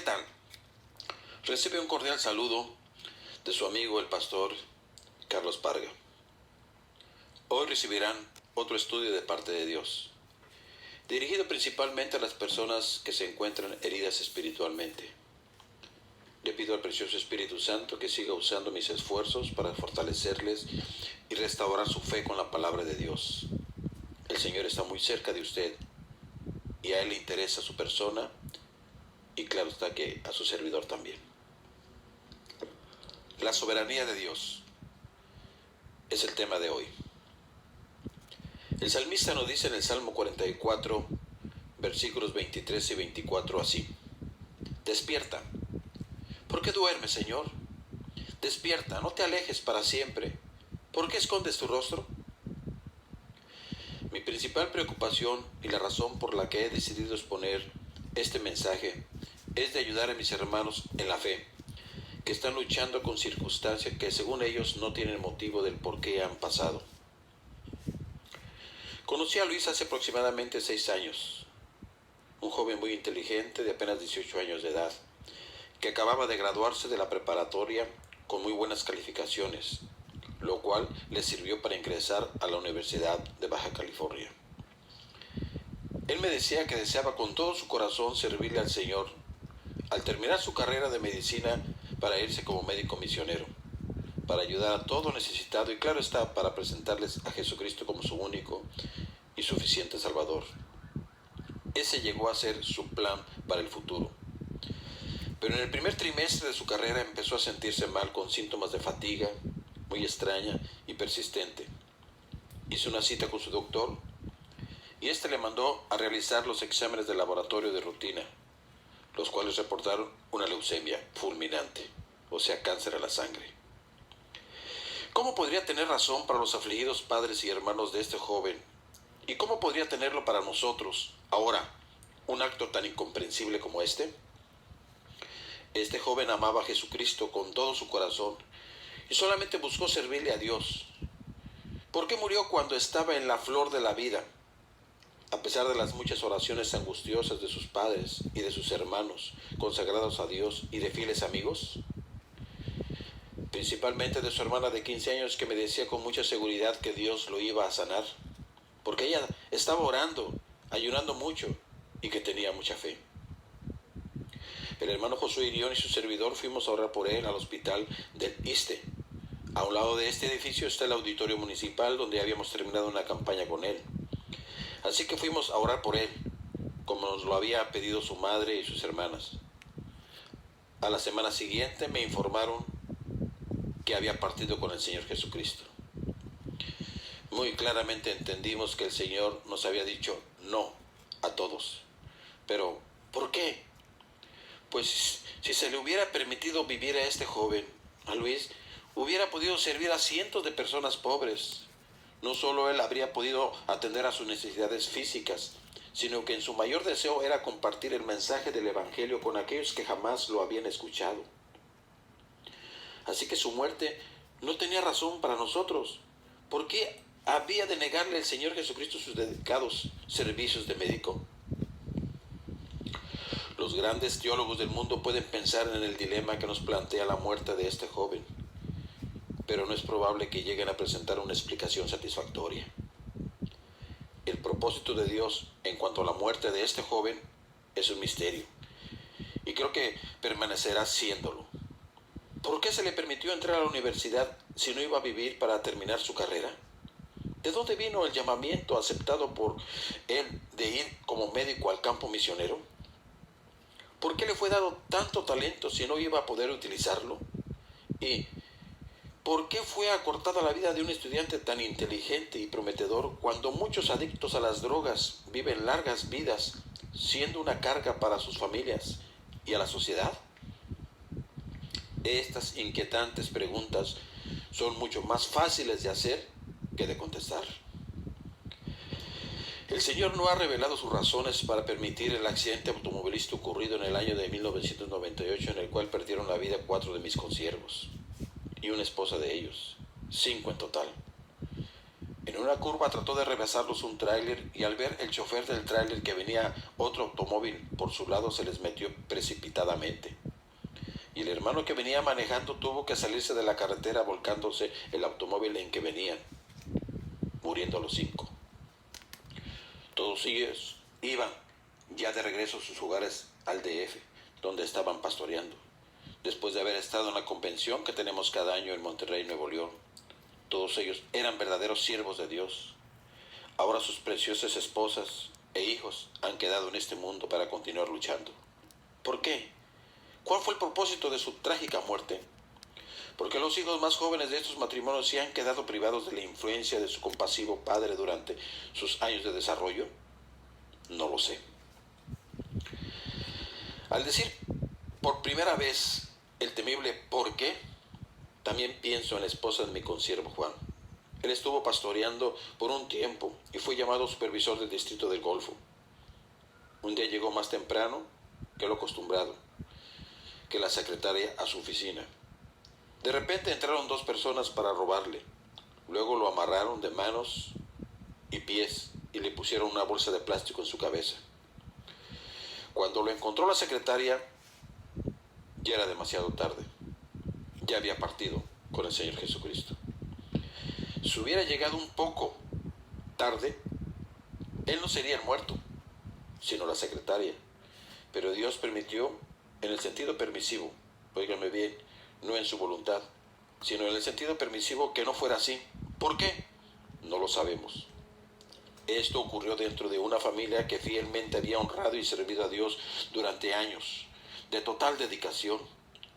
¿qué tal? Recibe un cordial saludo de su amigo el pastor Carlos Parga. Hoy recibirán otro estudio de parte de Dios, dirigido principalmente a las personas que se encuentran heridas espiritualmente. Le pido al precioso Espíritu Santo que siga usando mis esfuerzos para fortalecerles y restaurar su fe con la palabra de Dios. El Señor está muy cerca de usted y a Él le interesa su persona y claro está que a su servidor también. La soberanía de Dios es el tema de hoy. El salmista nos dice en el Salmo 44, versículos 23 y 24 así: Despierta. ¿Por qué duermes, Señor? Despierta, no te alejes para siempre. ¿Por qué escondes tu rostro? Mi principal preocupación y la razón por la que he decidido exponer este mensaje es de ayudar a mis hermanos en la fe, que están luchando con circunstancias que según ellos no tienen motivo del por qué han pasado. Conocí a Luis hace aproximadamente 6 años, un joven muy inteligente de apenas 18 años de edad, que acababa de graduarse de la preparatoria con muy buenas calificaciones, lo cual le sirvió para ingresar a la Universidad de Baja California. Él me decía que deseaba con todo su corazón servirle al Señor al terminar su carrera de medicina para irse como médico misionero, para ayudar a todo necesitado y claro está, para presentarles a Jesucristo como su único y suficiente Salvador. Ese llegó a ser su plan para el futuro. Pero en el primer trimestre de su carrera empezó a sentirse mal con síntomas de fatiga muy extraña y persistente. Hizo una cita con su doctor y éste le mandó a realizar los exámenes de laboratorio de rutina, los cuales reportaron una leucemia fulminante, o sea, cáncer a la sangre. ¿Cómo podría tener razón para los afligidos padres y hermanos de este joven? ¿Y cómo podría tenerlo para nosotros, ahora, un acto tan incomprensible como este? Este joven amaba a Jesucristo con todo su corazón y solamente buscó servirle a Dios. ¿Por qué murió cuando estaba en la flor de la vida? A pesar de las muchas oraciones angustiosas de sus padres y de sus hermanos consagrados a Dios y de fieles amigos, principalmente de su hermana de 15 años que me decía con mucha seguridad que Dios lo iba a sanar, porque ella estaba orando, ayunando mucho y que tenía mucha fe. El hermano Josué Irión y su servidor fuimos a orar por él al hospital del ISSSTE. A un lado de este edificio está el auditorio municipal donde habíamos terminado una campaña con él. Así que fuimos a orar por él, como nos lo había pedido su madre y sus hermanas. A la semana siguiente me informaron que había partido con el Señor Jesucristo. Muy claramente entendimos que el Señor nos había dicho no a todos. Pero, ¿por qué? Pues si se le hubiera permitido vivir a este joven, a Luis, hubiera podido servir a cientos de personas pobres. No solo él habría podido atender a sus necesidades físicas, sino que en su mayor deseo era compartir el mensaje del Evangelio con aquellos que jamás lo habían escuchado. Así que su muerte no tenía razón para nosotros. ¿Por qué había de negarle al Señor Jesucristo sus dedicados servicios de médico? Los grandes teólogos del mundo pueden pensar en el dilema que nos plantea la muerte de este joven, pero no es probable que lleguen a presentar una explicación satisfactoria. El propósito de Dios en cuanto a la muerte de este joven es un misterio, y creo que permanecerá siéndolo. ¿Por qué se le permitió entrar a la universidad si no iba a vivir para terminar su carrera? ¿De dónde vino el llamamiento aceptado por él de ir como médico al campo misionero? ¿Por qué le fue dado tanto talento si no iba a poder utilizarlo? ¿Y por qué fue acortada la vida de un estudiante tan inteligente y prometedor cuando muchos adictos a las drogas viven largas vidas, siendo una carga para sus familias y a la sociedad? Estas inquietantes preguntas son mucho más fáciles de hacer que de contestar. El Señor no ha revelado sus razones para permitir el accidente automovilístico ocurrido en el año de 1998, en el cual perdieron la vida 4 de mis consiervos y una esposa de ellos, 5 en total. En una curva trató de rebasarlos un tráiler y al ver el chofer del tráiler que venía otro automóvil por su lado se les metió precipitadamente. Y el hermano que venía manejando tuvo que salirse de la carretera volcándose el automóvil en que venían, muriendo los 5. Todos ellos iban ya de regreso a sus hogares al DF, donde estaban pastoreando, después de haber estado en la convención que tenemos cada año en Monterrey, Nuevo León. Todos ellos eran verdaderos siervos de Dios. Ahora sus preciosas esposas e hijos han quedado en este mundo para continuar luchando. ¿Por qué? ¿Cuál fue el propósito de su trágica muerte? ¿Porque los hijos más jóvenes de estos matrimonios se han quedado privados de la influencia de su compasivo padre durante sus años de desarrollo? No lo sé. Al decir por primera vez el temible ¿por qué?, también pienso en la esposa de mi consiervo Juan. Él estuvo pastoreando por un tiempo y fue llamado supervisor del distrito del Golfo. Un día llegó más temprano que lo acostumbrado, que la secretaria a su oficina. De repente entraron 2 personas para robarle. Luego lo amarraron de manos y pies y le pusieron una bolsa de plástico en su cabeza. Cuando lo encontró la secretaria, ya era demasiado tarde. Ya había partido con el Señor Jesucristo. Si hubiera llegado un poco tarde, él no sería el muerto, sino la secretaria. Pero Dios permitió en el sentido permisivo, óigame bien, no en su voluntad, sino en el sentido permisivo que no fuera así. ¿Por qué? No lo sabemos. Esto ocurrió dentro de una familia que fielmente había honrado y servido a Dios durante años, de total dedicación,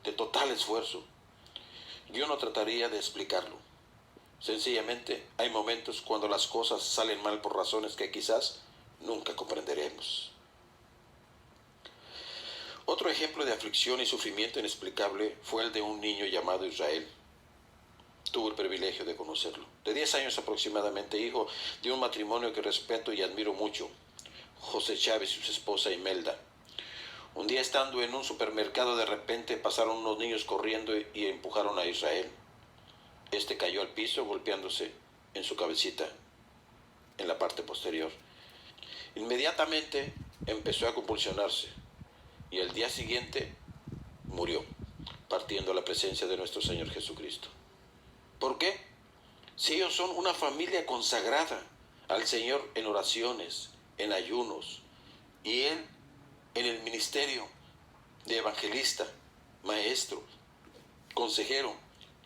de total esfuerzo. Yo no trataría de explicarlo. Sencillamente hay momentos cuando las cosas salen mal por razones que quizás nunca comprenderemos. Otro ejemplo de aflicción y sufrimiento inexplicable fue el de un niño llamado Israel. Tuve el privilegio de conocerlo. De 10 años aproximadamente, hijo de un matrimonio que respeto y admiro mucho, José Chávez y su esposa Imelda. Un día estando en un supermercado, de repente pasaron unos niños corriendo y empujaron a Israel. Este cayó al piso golpeándose en su cabecita, en la parte posterior. Inmediatamente empezó a convulsionarse y al día siguiente murió, partiendo a la presencia de nuestro Señor Jesucristo. ¿Por qué? Si ellos son una familia consagrada al Señor en oraciones, en ayunos, y Él en el ministerio de evangelista, maestro, consejero,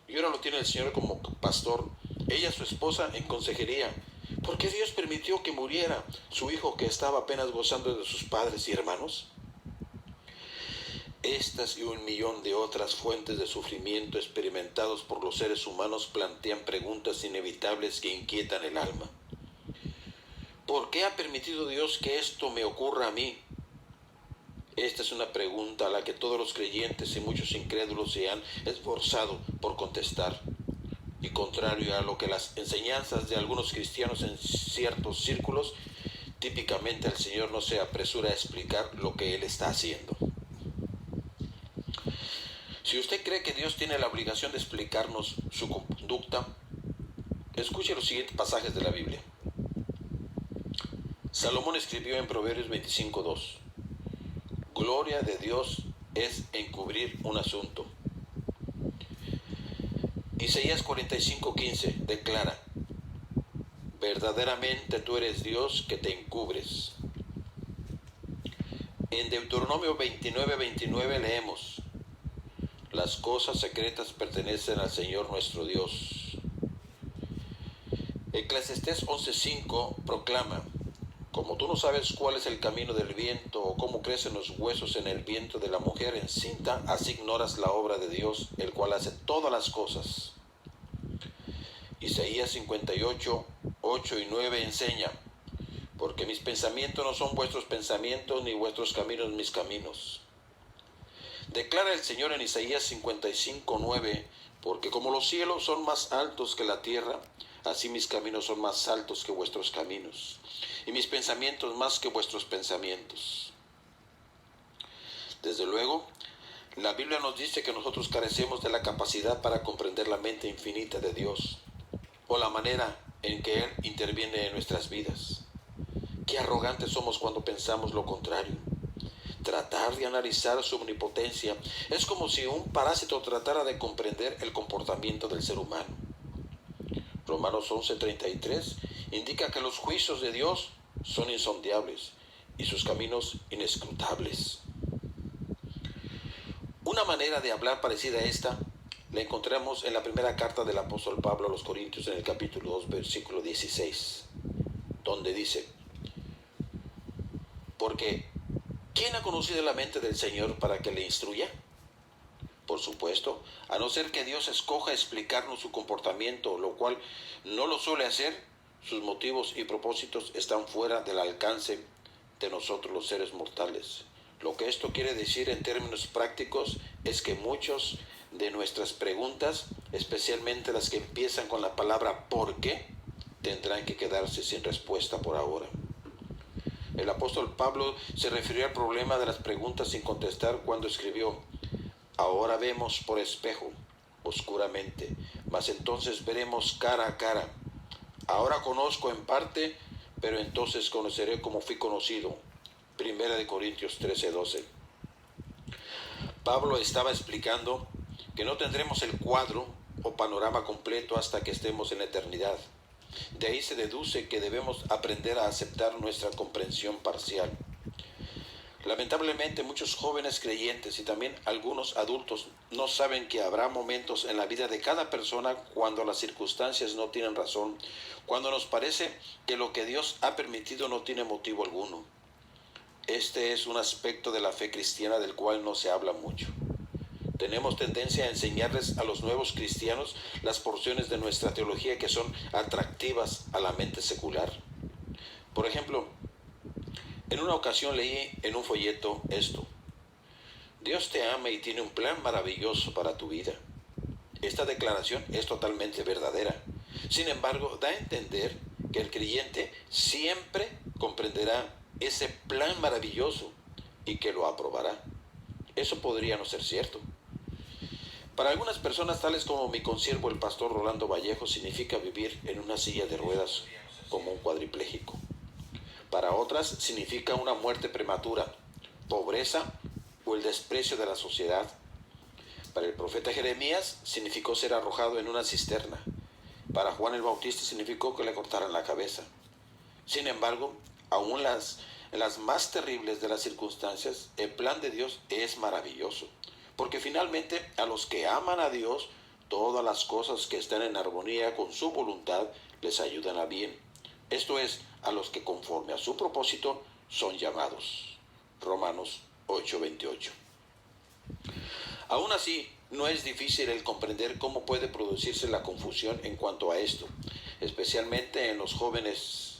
y ahora lo tiene el Señor como pastor, ella su esposa en consejería. ¿Por qué Dios permitió que muriera su hijo que estaba apenas gozando de sus padres y hermanos? Estas y 1.000.000 de otras fuentes de sufrimiento experimentados por los seres humanos plantean preguntas inevitables que inquietan el alma. ¿Por qué ha permitido Dios que esto me ocurra a mí? Esta es una pregunta a la que todos los creyentes y muchos incrédulos se han esforzado por contestar. Y contrario a lo que las enseñanzas de algunos cristianos en ciertos círculos, típicamente el Señor no se apresura a explicar lo que Él está haciendo. Si usted cree que Dios tiene la obligación de explicarnos su conducta, escuche los siguientes pasajes de la Biblia. Salomón escribió en Proverbios 25:2: Gloria de Dios es encubrir un asunto. Isaías 45:15 declara: verdaderamente tú eres Dios que te encubres. En Deuteronomio 29:29 leemos: las cosas secretas pertenecen al Señor nuestro Dios. Eclesiastés 11:5 proclama: como tú no sabes cuál es el camino del viento o cómo crecen los huesos en el vientre de la mujer encinta, así ignoras la obra de Dios, el cual hace todas las cosas. Isaías 58:8 y 9 enseña: porque mis pensamientos no son vuestros pensamientos, ni vuestros caminos mis caminos. Declara el Señor en Isaías 55:9: porque como los cielos son más altos que la tierra, así mis caminos son más altos que vuestros caminos, y mis pensamientos más que vuestros pensamientos. Desde luego, la Biblia nos dice que nosotros carecemos de la capacidad para comprender la mente infinita de Dios, o la manera en que Él interviene en nuestras vidas. Qué arrogantes somos cuando pensamos lo contrario. Tratar de analizar su omnipotencia es como si un parásito tratara de comprender el comportamiento del ser humano. Romanos 11:33 indica que los juicios de Dios son insondables y sus caminos inescrutables. Una manera de hablar parecida a esta la encontramos en la primera carta del apóstol Pablo a los Corintios en el capítulo 2, versículo 16, donde dice: porque ¿quién ha conocido la mente del Señor para que le instruya? Por supuesto, a no ser que Dios escoja explicarnos su comportamiento, lo cual no lo suele hacer, sus motivos y propósitos están fuera del alcance de nosotros los seres mortales. Lo que esto quiere decir en términos prácticos es que muchas de nuestras preguntas, especialmente las que empiezan con la palabra ¿por qué?, tendrán que quedarse sin respuesta por ahora. El apóstol Pablo se refirió al problema de las preguntas sin contestar cuando escribió: ahora vemos por espejo, oscuramente, mas entonces veremos cara a cara. Ahora conozco en parte, pero entonces conoceré como fui conocido. Primera de Corintios 13:12. Pablo estaba explicando que no tendremos el cuadro o panorama completo hasta que estemos en la eternidad. De ahí se deduce que debemos aprender a aceptar nuestra comprensión parcial. Lamentablemente muchos jóvenes creyentes y también algunos adultos no saben que habrá momentos en la vida de cada persona cuando las circunstancias no tienen razón, cuando nos parece que lo que Dios ha permitido no tiene motivo alguno. Este es un aspecto de la fe cristiana del cual no se habla mucho. Tenemos tendencia a enseñarles a los nuevos cristianos las porciones de nuestra teología que son atractivas a la mente secular. Por ejemplo, en una ocasión leí en un folleto esto: Dios te ama y tiene un plan maravilloso para tu vida. Esta declaración es totalmente verdadera. Sin embargo, da a entender que el creyente siempre comprenderá ese plan maravilloso y que lo aprobará. Eso podría no ser cierto. Para algunas personas, tales como mi consiervo el pastor Rolando Vallejo, significa vivir en una silla de ruedas como un cuadripléjico. Para otras significa una muerte prematura, pobreza o el desprecio de la sociedad. Para el profeta Jeremías significó ser arrojado en una cisterna. Para Juan el Bautista significó que le cortaran la cabeza. Sin embargo, aún en las más terribles de las circunstancias, el plan de Dios es maravilloso, porque finalmente a los que aman a Dios, todas las cosas que están en armonía con su voluntad les ayudan a bien. Esto es, a los que conforme a su propósito son llamados. Romanos 8:28. Aún así, no es difícil el comprender cómo puede producirse la confusión en cuanto a esto, especialmente en los jóvenes.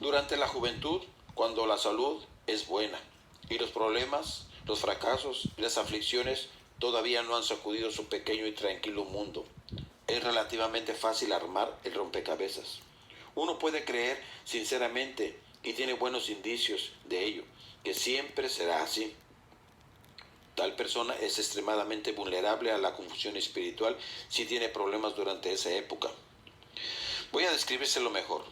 Durante la juventud, cuando la salud es buena y los problemas, los fracasos y las aflicciones todavía no han sacudido su pequeño y tranquilo mundo, es relativamente fácil armar el rompecabezas. Uno puede creer sinceramente, y tiene buenos indicios de ello, que siempre será así. Tal persona es extremadamente vulnerable a la confusión espiritual si tiene problemas durante esa época. Voy a describírselo mejor.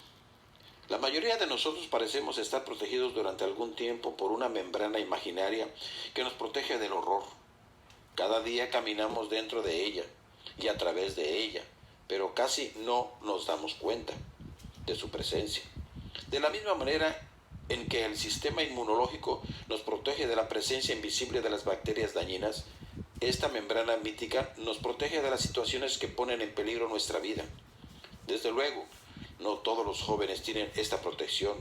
La mayoría de nosotros parecemos estar protegidos durante algún tiempo por una membrana imaginaria que nos protege del horror. Cada día caminamos dentro de ella y a través de ella, pero casi no nos damos cuenta de su presencia. De la misma manera en que el sistema inmunológico nos protege de la presencia invisible de las bacterias dañinas, esta membrana mítica nos protege de las situaciones que ponen en peligro nuestra vida. Desde luego, no todos los jóvenes tienen esta protección,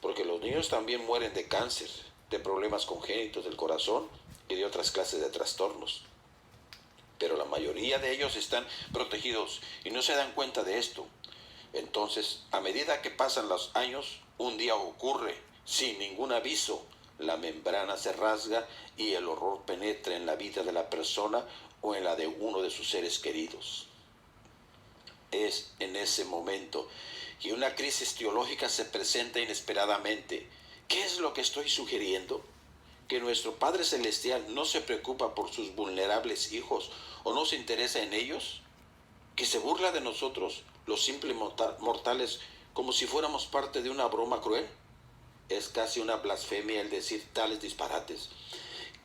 porque los niños también mueren de cáncer, de problemas congénitos del corazón y de otras clases de trastornos. Pero la mayoría de ellos están protegidos y no se dan cuenta de esto. Entonces, a medida que pasan los años, un día ocurre, sin ningún aviso, la membrana se rasga y el horror penetra en la vida de la persona o en la de uno de sus seres queridos. Es en ese momento que una crisis teológica se presenta inesperadamente. ¿Qué es lo que estoy sugiriendo? ¿Que nuestro Padre Celestial no se preocupa por sus vulnerables hijos o no se interesa en ellos? ¿Que se burla de nosotros los simples mortales como si fuéramos parte de una broma cruel? Es casi una blasfemia el decir tales disparates.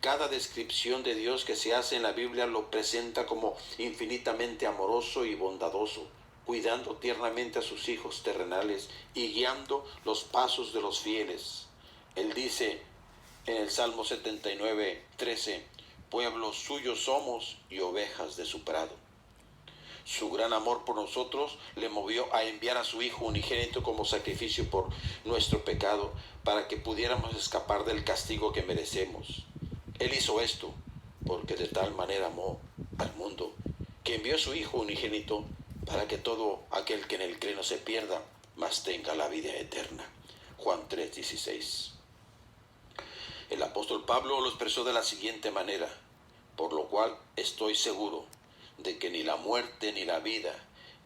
Cada descripción de Dios que se hace en la Biblia lo presenta como infinitamente amoroso y bondadoso, cuidando tiernamente a sus hijos terrenales y guiando los pasos de los fieles. Él dice en el Salmo 79:13, pueblo suyo somos y ovejas de su prado. Su gran amor por nosotros le movió a enviar a su Hijo unigénito como sacrificio por nuestro pecado, para que pudiéramos escapar del castigo que merecemos. Él hizo esto porque de tal manera amó al mundo, que envió a su Hijo unigénito para que todo aquel que en él cree no se pierda, mas tenga la vida eterna. Juan 3:16. El apóstol Pablo lo expresó de la siguiente manera: por lo cual estoy seguro de que ni la muerte ni la vida,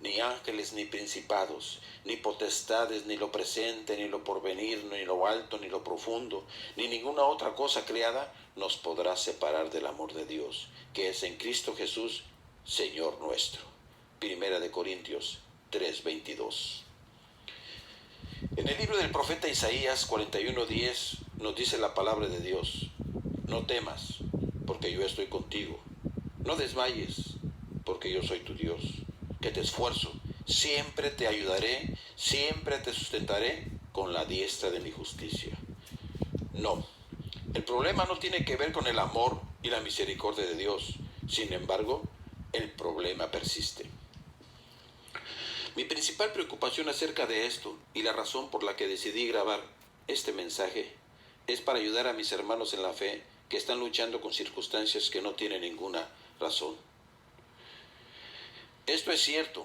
ni ángeles ni principados, ni potestades, ni lo presente, ni lo porvenir, ni lo alto, ni lo profundo, ni ninguna otra cosa creada nos podrá separar del amor de Dios, que es en Cristo Jesús, Señor nuestro. Primera de Corintios 3:22. En el libro del profeta Isaías 41:10 nos dice la palabra de Dios: no temas, porque yo estoy contigo. No desmayes, porque yo soy tu Dios, que te esfuerzo. Siempre te ayudaré, siempre te sustentaré con la diestra de mi justicia. No, el problema no tiene que ver con el amor y la misericordia de Dios. Sin embargo, el problema persiste. Mi principal preocupación acerca de esto, y la razón por la que decidí grabar este mensaje, es para ayudar a mis hermanos en la fe que están luchando con circunstancias que no tienen ninguna razón. Esto es cierto,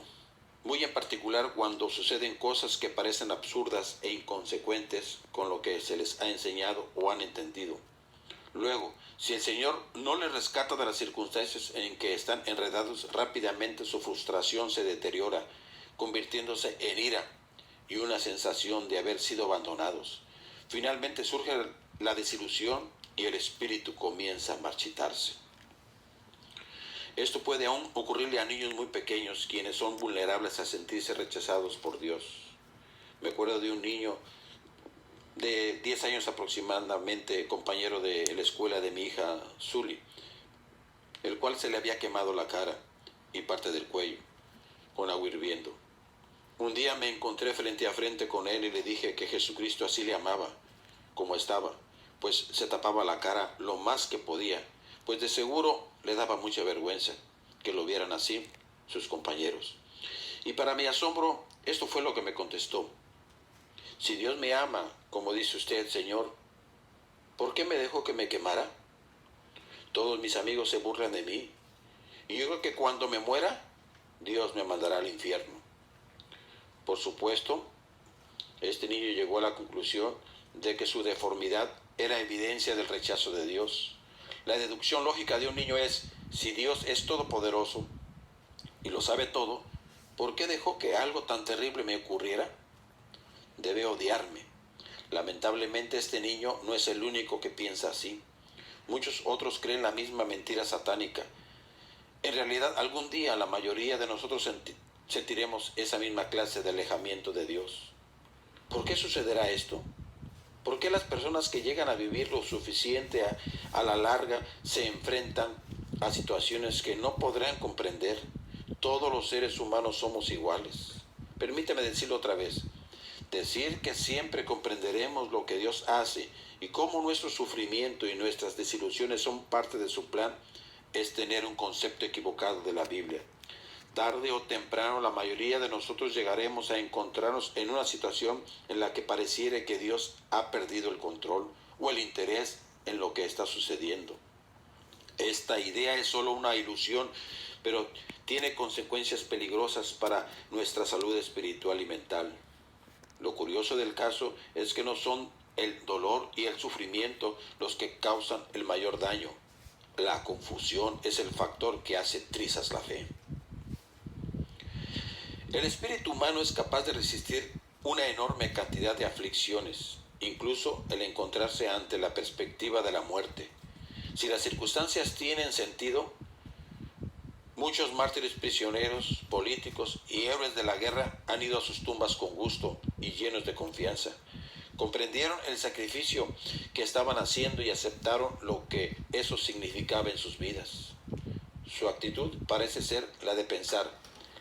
muy en particular cuando suceden cosas que parecen absurdas e inconsecuentes con lo que se les ha enseñado o han entendido. Luego, si el Señor no les rescata de las circunstancias en que están enredados, rápidamente su frustración se deteriora, convirtiéndose en ira y una sensación de haber sido abandonados. Finalmente surge la desilusión y el espíritu comienza a marchitarse. Esto puede aún ocurrirle a niños muy pequeños, quienes son vulnerables a sentirse rechazados por Dios. Me acuerdo de un niño de 10 años aproximadamente, compañero de la escuela de mi hija Zully, el cual se le había quemado la cara y parte del cuello con agua hirviendo. Un día me encontré frente a frente con él y le dije que Jesucristo así le amaba, como estaba, pues se tapaba la cara lo más que podía, pues de seguro le daba mucha vergüenza que lo vieran así sus compañeros. Y para mi asombro, esto fue lo que me contestó: si Dios me ama, como dice usted, Señor, ¿por qué me dejó que me quemara? Todos mis amigos se burlan de mí, y yo creo que cuando me muera, Dios me mandará al infierno. Por supuesto, este niño llegó a la conclusión de que su deformidad era evidencia del rechazo de Dios. La deducción lógica de un niño es: si Dios es todopoderoso y lo sabe todo, ¿por qué dejó que algo tan terrible me ocurriera? Debe odiarme. Lamentablemente este niño no es el único que piensa así. Muchos otros creen la misma mentira satánica. En realidad, algún día la mayoría de nosotros sentiremos esa misma clase de alejamiento de Dios. ¿Por qué sucederá esto? ¿Por qué las personas que llegan a vivir lo suficiente a la larga se enfrentan a situaciones que no podrán comprender? Todos los seres humanos somos iguales. Permíteme decirlo otra vez. Decir que siempre comprenderemos lo que Dios hace y cómo nuestro sufrimiento y nuestras desilusiones son parte de su plan es tener un concepto equivocado de la Biblia. Tarde o temprano la mayoría de nosotros llegaremos a encontrarnos en una situación en la que pareciera que Dios ha perdido el control o el interés en lo que está sucediendo. Esta idea es solo una ilusión, pero tiene consecuencias peligrosas para nuestra salud espiritual y mental. Lo curioso del caso es que no son el dolor y el sufrimiento los que causan el mayor daño. La confusión es el factor que hace trizas la fe. El espíritu humano es capaz de resistir una enorme cantidad de aflicciones, incluso el encontrarse ante la perspectiva de la muerte. Si las circunstancias tienen sentido, Muchos mártires prisioneros, políticos y héroes de la guerra han ido a sus tumbas con gusto y llenos de confianza. Comprendieron el sacrificio que estaban haciendo y aceptaron lo que eso significaba en sus vidas. Su actitud parece ser la de pensar: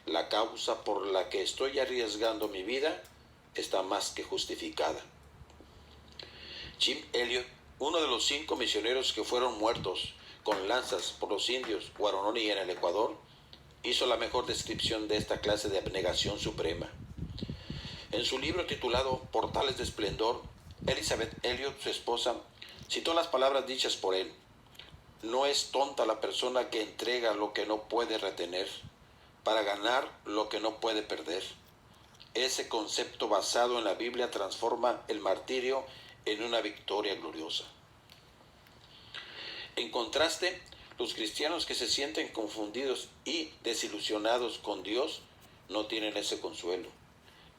la causa por la que estoy arriesgando mi vida está más que justificada. Jim Elliot, uno de los 5 misioneros que fueron muertos con lanzas por los indios Waorani en el Ecuador, hizo la mejor descripción de esta clase de abnegación suprema. En su libro titulado Portales de Esplendor, Elizabeth Elliot, su esposa, citó las palabras dichas por él: no es tonta la persona que entrega lo que no puede retener para ganar lo que no puede perder. Ese concepto basado en la Biblia transforma el martirio en una victoria gloriosa. En contraste, los cristianos que se sienten confundidos y desilusionados con Dios no tienen ese consuelo.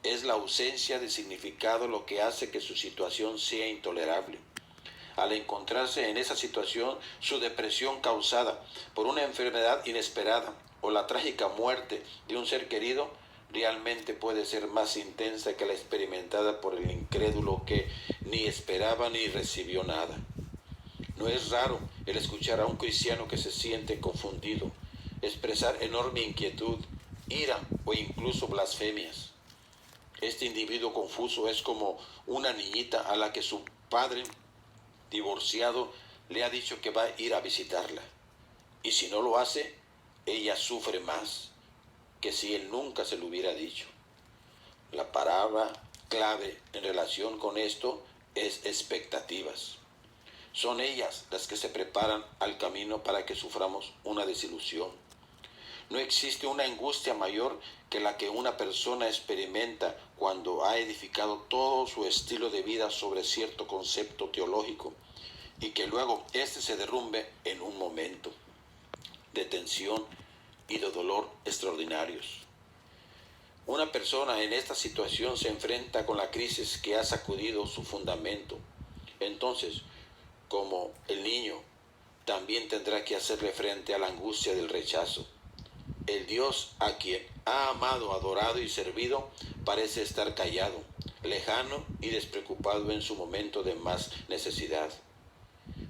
Es la ausencia de significado lo que hace que su situación sea intolerable. Al encontrarse en esa situación, su depresión causada por una enfermedad inesperada o la trágica muerte de un ser querido realmente puede ser más intensa que la experimentada por el incrédulo que ni esperaba ni recibió nada. No es raro el escuchar a un cristiano que se siente confundido expresar enorme inquietud, ira o incluso blasfemias. Este individuo confuso es como una niñita a la que su padre divorciado le ha dicho que va a ir a visitarla. Y si no lo hace, ella sufre más que si él nunca se lo hubiera dicho. La palabra clave en relación con esto es expectativas. Son ellas las que se preparan al camino para que suframos una desilusión. No existe una angustia mayor que la que una persona experimenta cuando ha edificado todo su estilo de vida sobre cierto concepto teológico y que luego éste se derrumbe en un momento de tensión y de dolor extraordinarios. Una persona en esta situación se enfrenta con la crisis que ha sacudido su fundamento. Entonces, como el niño, también tendrá que hacerle frente a la angustia del rechazo. El Dios a quien ha amado, adorado y servido parece estar callado, lejano y despreocupado en su momento de más necesidad.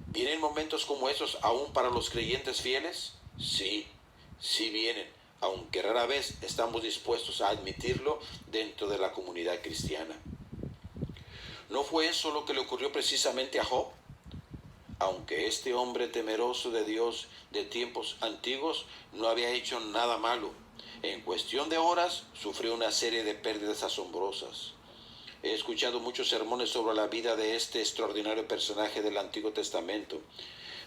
¿Vienen momentos como esos aún para los creyentes fieles? Sí, sí vienen, aunque rara vez estamos dispuestos a admitirlo dentro de la comunidad cristiana. ¿No fue eso lo que le ocurrió precisamente a Job? Aunque este hombre temeroso de Dios de tiempos antiguos no había hecho nada malo, en cuestión de horas sufrió una serie de pérdidas asombrosas. He escuchado muchos sermones sobre la vida de este extraordinario personaje del Antiguo Testamento,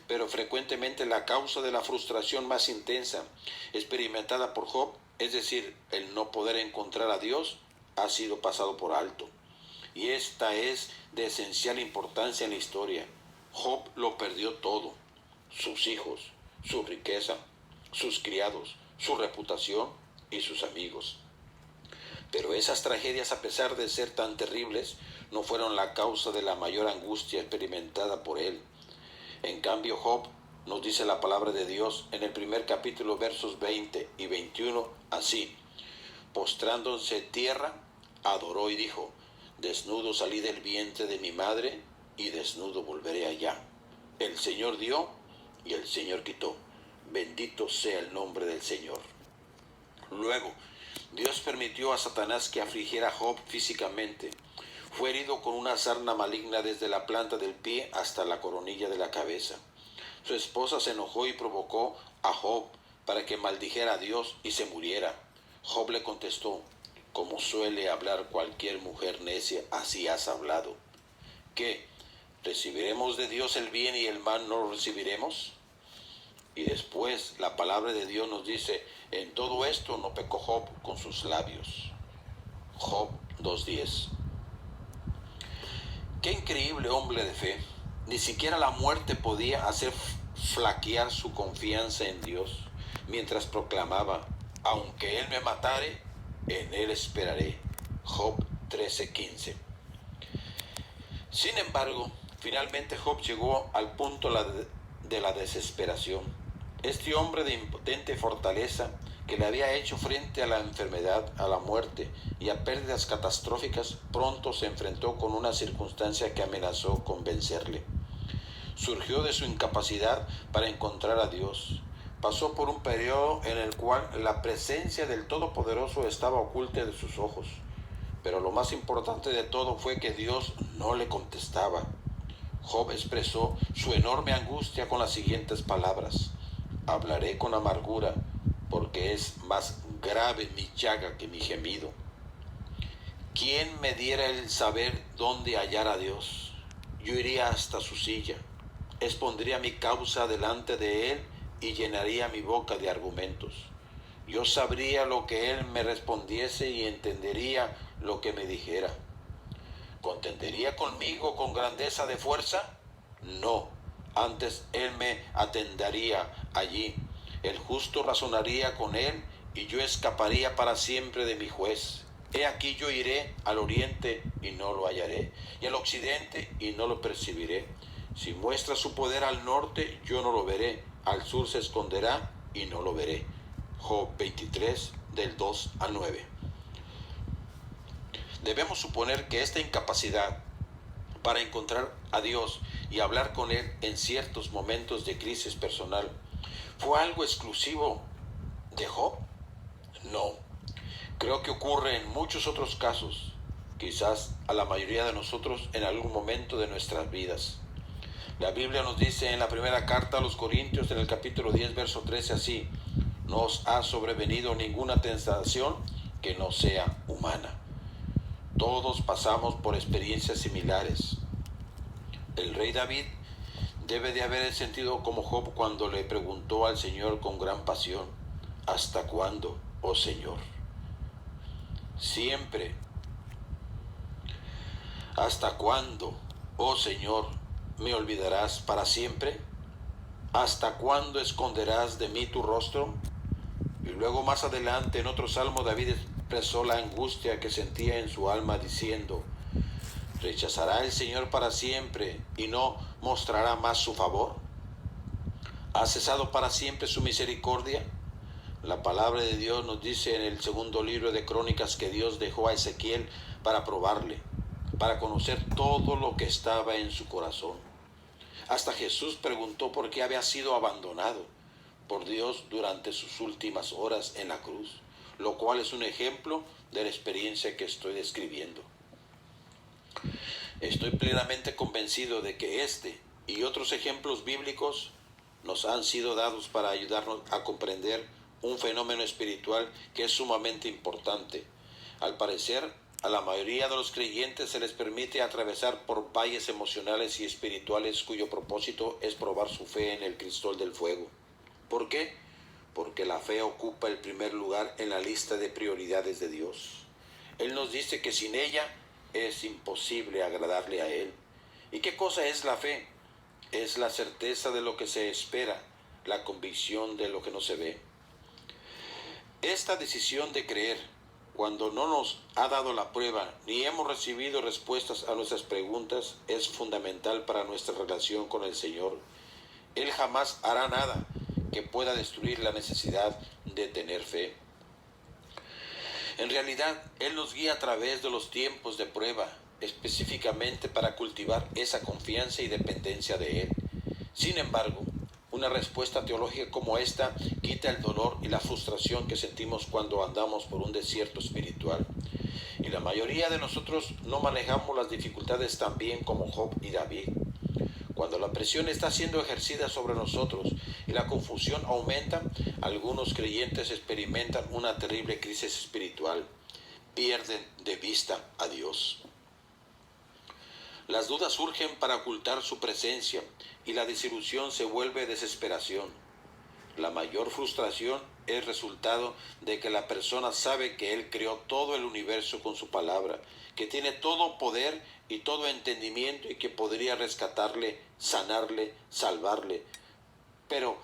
pero frecuentemente la causa de la frustración más intensa experimentada por Job, es decir, el no poder encontrar a Dios, ha sido pasado por alto. Y esta es de esencial importancia en la historia. Job lo perdió todo: sus hijos, su riqueza, sus criados, su reputación y sus amigos. Pero esas tragedias, a pesar de ser tan terribles, no fueron la causa de la mayor angustia experimentada por él. En cambio, Job, nos dice la palabra de Dios en el primer capítulo, versos 20 y 21, así: postrándose en tierra, adoró y dijo: desnudo salí del vientre de mi madre, y desnudo volveré allá. El Señor dio y el Señor quitó. Bendito sea el nombre del Señor. Luego, Dios permitió a Satanás que afligiera a Job físicamente. Fue herido con una sarna maligna desde la planta del pie hasta la coronilla de la cabeza. Su esposa se enojó y provocó a Job para que maldijera a Dios y se muriera. Job le contestó: como suele hablar cualquier mujer necia, así has hablado. ¿Qué? ¿Recibiremos de Dios el bien y el mal no lo recibiremos? Y después la palabra de Dios nos dice: en todo esto no pecó Job con sus labios. Job 2:10. Qué increíble hombre de fe. Ni siquiera la muerte podía hacer flaquear su confianza en Dios, mientras proclamaba: aunque Él me matare, en Él esperaré. Job 13:15. Sin embargo, finalmente Job llegó al punto de la desesperación. Este hombre de impotente fortaleza, que le había hecho frente a la enfermedad, a la muerte y a pérdidas catastróficas, pronto se enfrentó con una circunstancia que amenazó con vencerle. Surgió de su incapacidad para encontrar a Dios. Pasó por un periodo en el cual la presencia del Todopoderoso estaba oculta de sus ojos. Pero lo más importante de todo fue que Dios no le contestaba. Job expresó su enorme angustia con las siguientes palabras: hablaré con amargura, porque es más grave mi llaga que mi gemido. ¿Quién me diera el saber dónde hallar a Dios? Yo iría hasta su silla, expondría mi causa delante de él y llenaría mi boca de argumentos. Yo sabría lo que él me respondiese y entendería lo que me dijera. ¿Contendería conmigo con grandeza de fuerza? No, antes él me atendería allí. El justo razonaría con él y yo escaparía para siempre de mi juez. He aquí yo iré al oriente y no lo hallaré, y al occidente y no lo percibiré. Si muestra su poder al norte, yo no lo veré, al sur se esconderá y no lo veré. Job 23, del 2 al 9. Debemos suponer que esta incapacidad para encontrar a Dios y hablar con Él en ciertos momentos de crisis personal fue algo exclusivo de Job. No, creo que ocurre en muchos otros casos, quizás a la mayoría de nosotros en algún momento de nuestras vidas. La Biblia nos dice en la primera carta a los Corintios, en el capítulo 10, verso 13, así: no os ha sobrevenido ninguna tentación que no sea humana. Todos pasamos por experiencias similares. El rey David debe de haber sentido como Job cuando le preguntó al Señor con gran pasión: ¿hasta cuándo, oh Señor? Siempre. ¿Hasta cuándo, oh Señor, me olvidarás para siempre? ¿Hasta cuándo esconderás de mí tu rostro? Y luego más adelante en otro salmo David expresó la angustia que sentía en su alma diciendo: ¿rechazará el Señor para siempre y no mostrará más su favor? ¿Ha cesado para siempre su misericordia? La palabra de Dios nos dice en el segundo libro de Crónicas que Dios dejó a Ezequiel para probarle, para conocer todo lo que estaba en su corazón. Hasta Jesús preguntó por qué había sido abandonado por Dios durante sus últimas horas en la cruz, lo cual es un ejemplo de la experiencia que estoy describiendo. Estoy plenamente convencido de que este y otros ejemplos bíblicos nos han sido dados para ayudarnos a comprender un fenómeno espiritual que es sumamente importante. Al parecer, a la mayoría de los creyentes se les permite atravesar por valles emocionales y espirituales cuyo propósito es probar su fe en el crisol del fuego. ¿Por qué? Porque la fe ocupa el primer lugar en la lista de prioridades de Dios. Él nos dice que sin ella es imposible agradarle a Él. ¿Y qué cosa es la fe? Es la certeza de lo que se espera, la convicción de lo que no se ve. Esta decisión de creer, cuando no nos ha dado la prueba ni hemos recibido respuestas a nuestras preguntas, es fundamental para nuestra relación con el Señor. Él jamás hará nada que pueda destruir la necesidad de tener fe. En realidad, Él nos guía a través de los tiempos de prueba, específicamente para cultivar esa confianza y dependencia de Él. Sin embargo, una respuesta teológica como esta quita el dolor y la frustración que sentimos cuando andamos por un desierto espiritual. Y la mayoría de nosotros no manejamos las dificultades tan bien como Job y David. Cuando la presión está siendo ejercida sobre nosotros y la confusión aumenta, algunos creyentes experimentan una terrible crisis espiritual. Pierden de vista a Dios. Las dudas surgen para ocultar su presencia y la desilusión se vuelve desesperación. La mayor frustración es resultado de que la persona sabe que Él creó todo el universo con su palabra, que tiene todo poder y todo entendimiento y que podría rescatarle, sanarle, salvarle. Pero,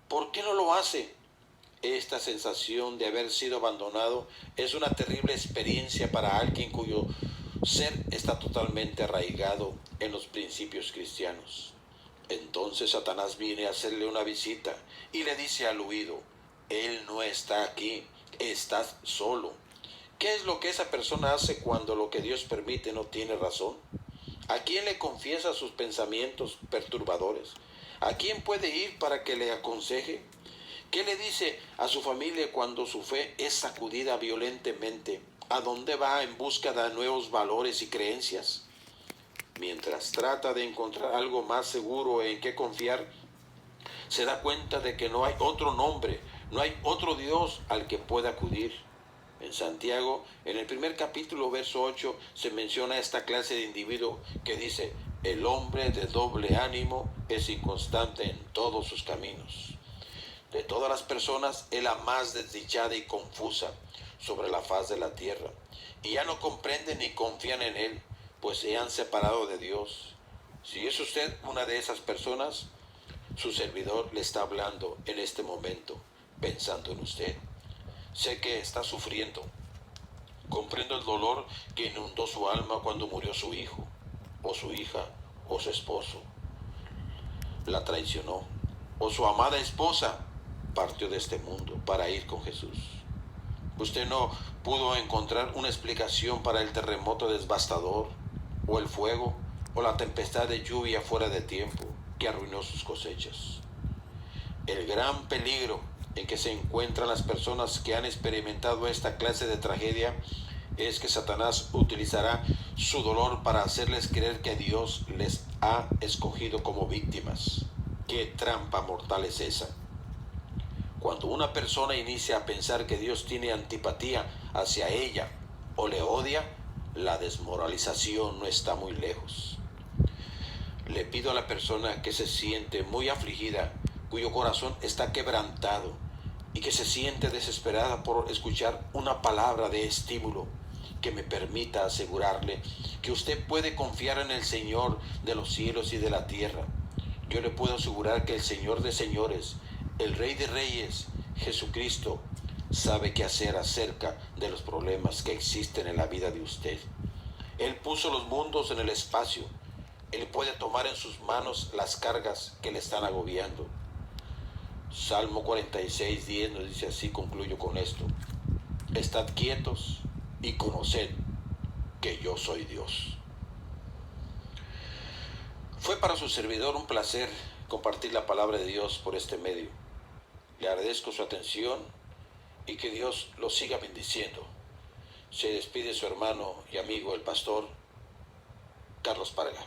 ¿por qué no lo hace? Esta sensación de haber sido abandonado es una terrible experiencia para alguien cuyo ser está totalmente arraigado en los principios cristianos. Entonces Satanás viene a hacerle una visita y le dice al oído: Él no está aquí, estás solo. ¿Qué es lo que esa persona hace cuando lo que Dios permite no tiene razón? ¿A quién le confiesa sus pensamientos perturbadores? ¿A quién puede ir para que le aconseje? ¿Qué le dice a su familia cuando su fe es sacudida violentamente? ¿A dónde va en busca de nuevos valores y creencias? Mientras trata de encontrar algo más seguro en que confiar, se da cuenta de que no hay otro nombre, no hay otro Dios al que pueda acudir. En Santiago, en el primer capítulo, verso 8, se menciona esta clase de individuo que dice: el hombre de doble ánimo es inconstante en todos sus caminos. De todas las personas es la más desdichada y confusa sobre la faz de la tierra, y ya no comprenden ni confían en Él, pues se han separado de Dios. Si es usted una de esas personas, su servidor le está hablando en este momento, pensando en usted. Sé que está sufriendo. Comprendo el dolor que inundó su alma cuando murió su hijo, o su hija, o su esposo. La traicionó, o su amada esposa partió de este mundo para ir con Jesús. Usted no pudo encontrar una explicación para el terremoto devastador, o el fuego, o la tempestad de lluvia fuera de tiempo que arruinó sus cosechas. El gran peligro en que se encuentran las personas que han experimentado esta clase de tragedia es que Satanás utilizará su dolor para hacerles creer que Dios les ha escogido como víctimas. ¿Qué trampa mortal es esa? Cuando una persona inicia a pensar que Dios tiene antipatía hacia ella o le odia, la desmoralización no está muy lejos. Le pido a la persona que se siente muy afligida, cuyo corazón está quebrantado y que se siente desesperada por escuchar una palabra de estímulo, que me permita asegurarle que usted puede confiar en el Señor de los cielos y de la tierra. Yo le puedo asegurar que el Señor de señores, el Rey de reyes, Jesucristo, sabe qué hacer acerca de los problemas que existen en la vida de usted. Él puso los mundos en el espacio. Él puede tomar en sus manos las cargas que le están agobiando. Salmo 46:10 nos dice así, concluyo con esto: estad quietos y conoced que yo soy Dios. Fue para su servidor un placer compartir la palabra de Dios por este medio. Le agradezco su atención y que Dios lo siga bendiciendo. Se despide su hermano y amigo, el pastor Carlos Parga.